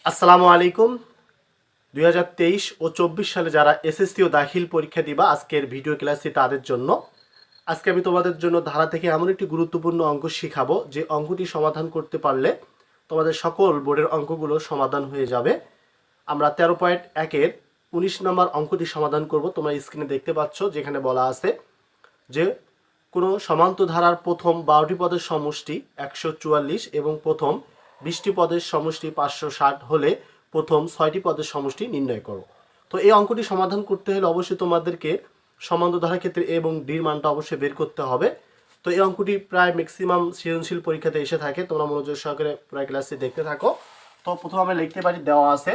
আসসালামু আলাইকুম। 2023 ও 24 সালে যারা এসএসসি ও দাখিল পরীক্ষা দিবা আজকের ভিডিও ক্লাসটি তাদের জন্য। আজকে আমি তোমাদের জন্য ধারা থেকে এমন একটি গুরুত্বপূর্ণ অঙ্ক শিখাবো যে অঙ্কটি সমাধান করতে পারলে তোমাদের সকল বোর্ডের অঙ্কগুলো সমাধান হয়ে যাবে। আমরা 13.1-এর 19 নম্বর অঙ্কটি সমাধান করব। তোমরা স্ক্রিনে দেখতে পাচ্ছ যেখানে বলা আছে যে কোনো সমান্তর ধারার প্রথম 12টি পদের সমষ্টি 144 এবং প্রথম 20টি পদের সমষ্টি 560 হলে প্রথম 6টি পদের সমষ্টি নির্ণয় করো। তো এই অঙ্কটি সমাধান করতে হলে অবশ্যই তোমাদেরকে সমান্তর ধারার ক্ষেত্রে এ এবং ডির মানটা অবশ্যই বের করতে হবে। তো এই অঙ্কটি প্রায় ম্যাক্সিমাম সৃজনশীল পরীক্ষাতে এসে থাকে, তোমরা মনোযোগ সহকারে প্রায় ক্লাসটি দেখতে থাকো। তো প্রথমে আমরা লিখতে পারি, দেওয়া আছে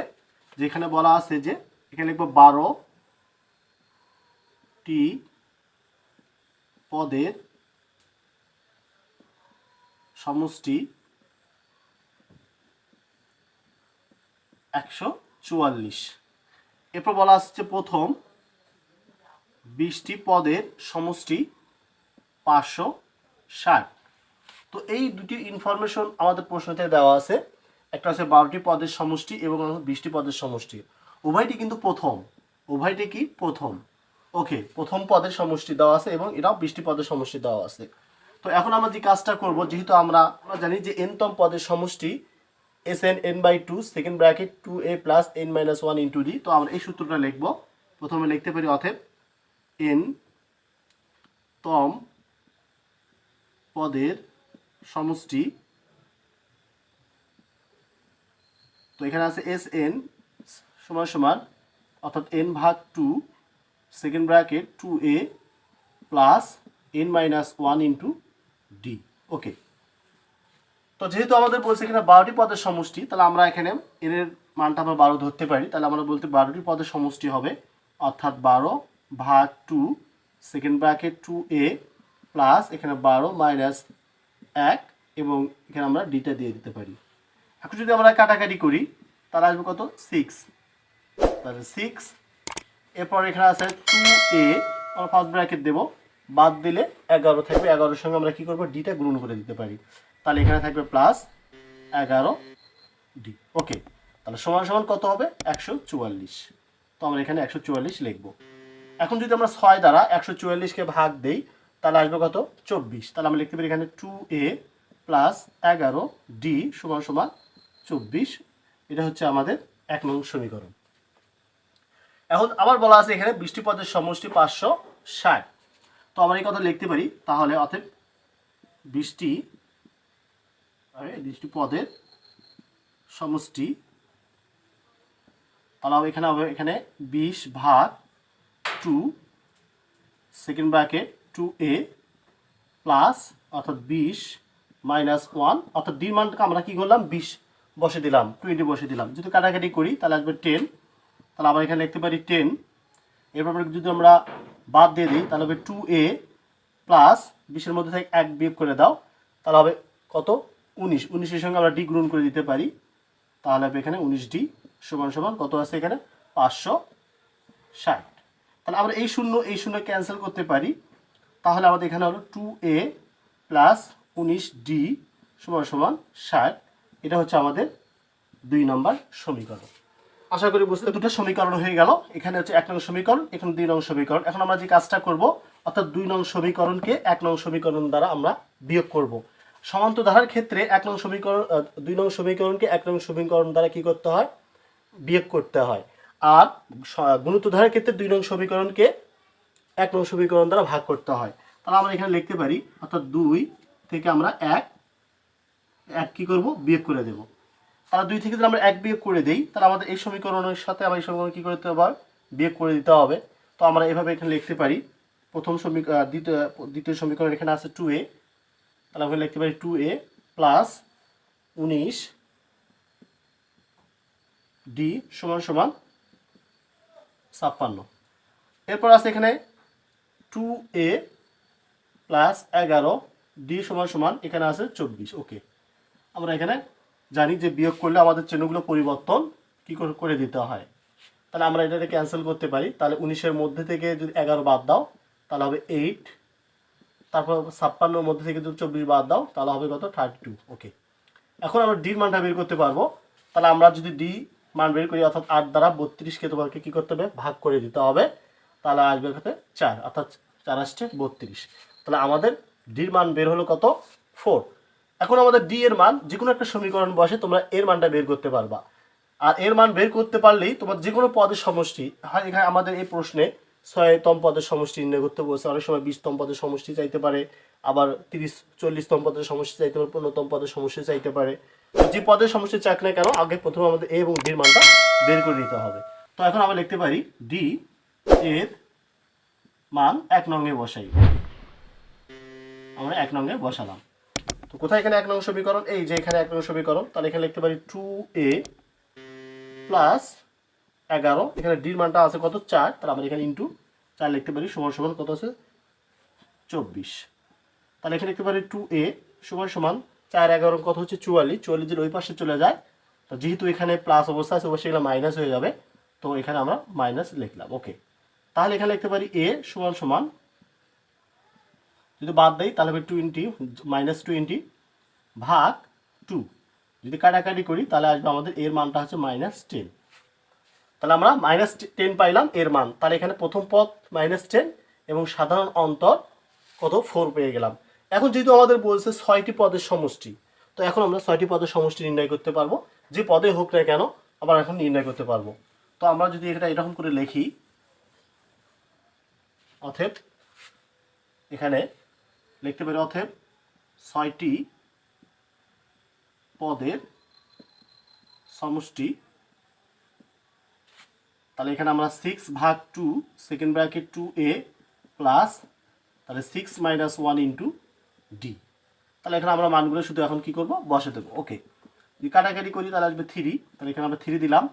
যেখানে বলা আছে যে এখানে লিখবো 12টি পদের সমষ্টি 144। এরপর বলা আছে প্রথম 20টি পদের সমষ্টি 560। তো এই দুটি ইনফরমেশন আমাদের প্রশ্নতে দেওয়া আছে। একটা আছে 12টি পদের সমষ্টি এবং 20টি পদের সমষ্টি, উভয়টি কিন্তু প্রথম, উভয়টি কি প্রথম। ওকে, প্রথম পদের সমষ্টি দেওয়া আছে এবং এটাও 20টি পদের সমষ্টি দেওয়া আছে। তো এখন আমরা যে কাজটা করব, যেহেতু আমরা জানি যে nতম পদের সমষ্টি Sn n/2 second bracket 2a plus n minus 1 into d। তো আমরা এই সূত্রটা লিখব। প্রথমে লিখতে পারি অতএব n তম পদের সমষ্টি, তো এখানে আছে Sn সমান সমান অর্থাৎ n ভাগ 2 second bracket 2a plus n minus 1 into d। ওকে, তো যেহেতু আমাদের বলছে এখানে 12টি পদের সমষ্টি, তাহলে আমরা এখানে n এর মানটা আমরা 12 ধরতে পারি। তাহলে আমরা বলতে 12টি পদের সমষ্টি হবে অর্থাৎ 12 ভাগ 2 সেকেন্ড ব্র্যাকেট 2a প্লাস এখানে 12 মাইনাস 1 এবং এখানে আমরা ডিটা দিয়ে দিতে পারি। এখন যদি আমরা কাটাকাটি করি তাহলে আসবে কত 6, তাহলে 6। এরপর এখানে আছে 2a, আমরা ফার্স্ট ব্র্যাকেট দেব, বাদ দিলে 11 থাকবে, 11-এর সঙ্গে আমরা কি করব ডিটা গুণন করে দিতে পারি। তাহলে এখানে থাকবে প্লাস 11d। ওকে, তাহলে সমান সমান কত হবে 144। তো আমরা এখানে 144 লিখব। এখন যদি আমরা 6 দ্বারা 144কে ভাগ দেই তাহলে আসবে কত 24। তাহলে আমরা লিখতে পারি এখানে 2a প্লাস 11d সমান সমান 24। এটা হচ্ছে আমাদের 1 নং সমীকরণ। এখন আবার বলা আছে এখানে 20টি পদের সমষ্টি 560। তো আমরা এই কথা লিখতে পারি, তাহলে অতএব 20টি পদের সমষ্টি, তাহলে এখানে হবে এখানে 20 ভাগ 2 সেকেন্ড ব্র্যাকেট 2a প্লাস অর্থাৎ 20 মাইনাস 1 অর্থাৎ ডি মানটাকে আমরা কি করলাম 20 বসে দিলাম, 20 বসে দিলাম। যদি কাটাকাটি করি তাহলে আসবে 10। তাহলে আমরা এখানে লিখতে পারি 10। এরপর যদি আমরা বাদ দিয়ে দিই তাহলে হবে 2a প্লাস 20-এর মধ্যে থেকে 1 বিয়োগ করে দাও, তাহলে হবে কত 19। 19-এর সঙ্গে আমরা ডি গুণন করে দিতে পারি, তাহলে হবে এখানে 19d সমান সমান কত আছে এখানে 560। তাহলে আমরা এই শূন্য ক্যান্সেল করতে পারি, তাহলে আমাদের এখানে হলো 2a প্লাস 19d সমান সমান 60। এটা হচ্ছে আমাদের 2 নম্বর সমীকরণ। আশা করি বুঝতে দুটো সমীকরণ হয়ে গেল। এখানে হচ্ছে 1 নং সমীকরণ, এখানে 2 নং সমীকরণ। এখন আমরা যে কাজটা করব অর্থাৎ 2 নং সমীকরণকে 1 নং সমীকরণ দ্বারা আমরা বিয়োগ করব। সমান্তর ধারার ক্ষেত্রে 1 নং সমীকরণ 2 নং সমীকরণকে 1 নং সমীকরণ দ্বারা কি করতে হয় বিয়োগ করতে হয়, আর গুণিত ধারার ক্ষেত্রে 2 নং সমীকরণকে 1 নং সমীকরণ দ্বারা ভাগ করতে হয়। তাহলে আমরা এখানে লিখতে পারি অর্থাৎ 2 থেকে আমরা 1 কি করব বিয়োগ করে দেব। তাহলে 2 থেকে যদি আমরা 1 বিয়োগ করে দেই তাহলে আমাদের এই সমীকরণের সাথে আমরা এই সমীকরণ কি করতে হবে বিয়োগ করে দিতে হবে। তো আমরা এভাবে এখানে লিখতে পারি প্রথম দ্বিতীয় সমীকরণ এখানে আছে 2a, তাহলে আমরা লিখতে পারি 2a প্লাস 19d সমান সমান 56। এরপর আছে এখানে 2a প্লাস 11d সমান সমান এখানে আছে 24। ওকে, আমরা এখানে জানি যে বিয়োগ করলে আমাদের চিহ্নগুলো পরিবর্তন কি করে দিতে হয়। তাহলে আমরা এটাকে ক্যান্সেল করতে পারি। তাহলে 19-এর মধ্যে থেকে যদি 11 বাদ দাও তাহলে হবে 8, তারপর 56-এর মধ্যে থেকে যদি 24 বাদ দাও তাহলে হবে কত 32। ওকে, এখন আমরা ডির মানটা বের করতে পারবো। তাহলে আমরা যদি ডি মান বের করি অর্থাৎ 8 দ্বারা 32কে তোমাকে কি করতে হবে ভাগ করে দিতে হবে, তাহলে আসবে এখানে 4 অর্থাৎ 4 আসছে 32। তাহলে আমাদের ডির মান বের হলো কত 4। এখন আমাদের ডি এর মান যে কোনো একটা সমীকরণ বসে তোমরা এর মানটা বের করতে পারবা, আর এর মান বের করতে পারলেই তোমার যে কোনো পদের সমষ্টি হয়। এখানে আমাদের এই প্রশ্নে 6তম পদের সমষ্টি নির্ণয় করতে বলছে, অনেক সময় 20তম পদের সমষ্টি চাইতে পারে, আবার 30-40তম পদের সমষ্টি চাইতে পারে, 15তম পদের সমষ্টি চাইতে পারে। যে পদের সমষ্টি চাক না কেন আগে প্রথমে আমাদের এ এবং ডির মানটা বের করে নিতে হবে। তো এখন আমরা লিখতে পারি ডি এর মান 1 নংয়ে বসাই, আমরা 1 নংয়ে বসালাম। তো কোথায় এখানে 1 নং সমীকরণ, এই যে এখানে 1 নং সমীকরণ, তাহলে এখানে লিখতে পারি 2a প্লাস 11, এখানে ডির মানটা আছে কত 4, তাহলে আমরা এখানে ইন্টু 4 লিখতে পারি সমান সমান কত আছে 24। তাহলে এখানে লিখতে পারি 2a সমান সমান 4 11 কত হচ্ছে 44, 44 এর ওই পাশে চলে যায়, তো যেহেতু এখানে প্লাস অবস্থা আছে অবশ্যই এগুলো মাইনাস হয়ে যাবে, তো এখানে আমরা মাইনাস লিখলাম। ওকে, তাহলে এখানে লিখতে পারি a সমান সমান যদি বাদ দেই তাহলে হবে 20 -20 ভাগ 2, যদি কাটাকাটি করি তাহলে আসবে আমাদের এর মানটা হচ্ছে -10। তাহলে আমরা -10 পাইলাম এর মান, তাহলে এখানে প্রথম পদ -10 এবং সাধারণ অন্তর কত 4 পেয়ে গেলাম। এখন যেহেতু আমাদের বলছে 6টি পদের সমষ্টি, তো এখন আমরা 6টি পদের সমষ্টি নির্ণয় করতে পারবো, যে পদে হোক না কেন আবার এখন নির্ণয় করতে পারবো। তো আমরা যদি এটা এরকম করে লিখি, অতএব এখানে লিখতে পারি অতএব 6টি পদের সমষ্টি, তাহলে এখানে আমরা 6 ভাগ 2 সেকেন্ড ব্র্যাকেট 2a প্লাস তাহলে 6 - 1 ইন্টু ডি। তাহলে এখানে আমরা মানগুলো শুধু এখন কি করব বসে দেবো। ওকে, যদি কাটাকাটি করি তাহলে আসবে 3, তাহলে এখানে আমরা 3 দিলাম।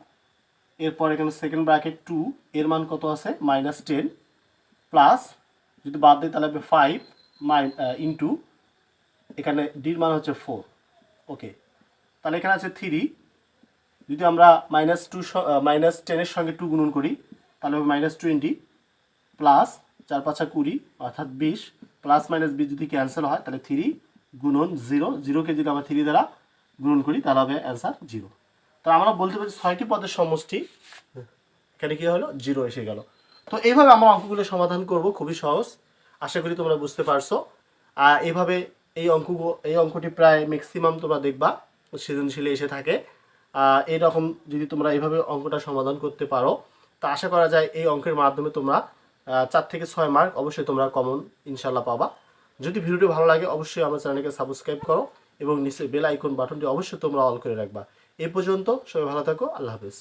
এরপর এখানে সেকেন্ড ব্র্যাকেট 2 এর মান কত আছে -10 প্লাস যদি বাদ দিই তাহলে আসবে 5 ইন্টু এখানে ডির মান হচ্ছে 4। ওকে, তাহলে এখানে আছে 3, যদি আমরা -10 এর সঙ্গে 2 গুণন করি তাহলে হবে -20 প্লাস 4 5 20 অর্থাৎ 20 প্লাস -20 যদি ক্যান্সেল হয় তাহলে 3 গুণন 0, 0কে যদি আমরা 3 দ্বারা গুণন করি তাহলে হবে অ্যান্সার 0। তো আমরা বলতে পারি 6টি পদের সমষ্টি, এখানে কি হলো 0 এসে গেল। তো এইভাবে আমরা অঙ্কগুলো সমাধান করব, খুবই সহজ, আশা করি তোমরা বুঝতে পারছো। আর এইভাবে এই অঙ্কটি প্রায় ম্যাক্সিমাম তোমরা দেখবা সৃজনশীলে এসে থাকে। এইরকম যদি তোমরা এইভাবে অঙ্কটা সমাধান করতে পারো তা আশা করা যায় এই অঙ্কের মাধ্যমে তোমরা 4 থেকে 6 মার্ক অবশ্যই তোমরা কমন ইনশাল্লাহ পাবা। যদি ভিডিওটি ভালো লাগে অবশ্যই আমার চ্যানেলকে সাবস্ক্রাইব করো এবং নিচে বেল আইকন বাটনটি অবশ্যই তোমরা অল করে রাখবা। এই পর্যন্ত সবাই ভালো থাকো, আল্লাহ হাফেজ।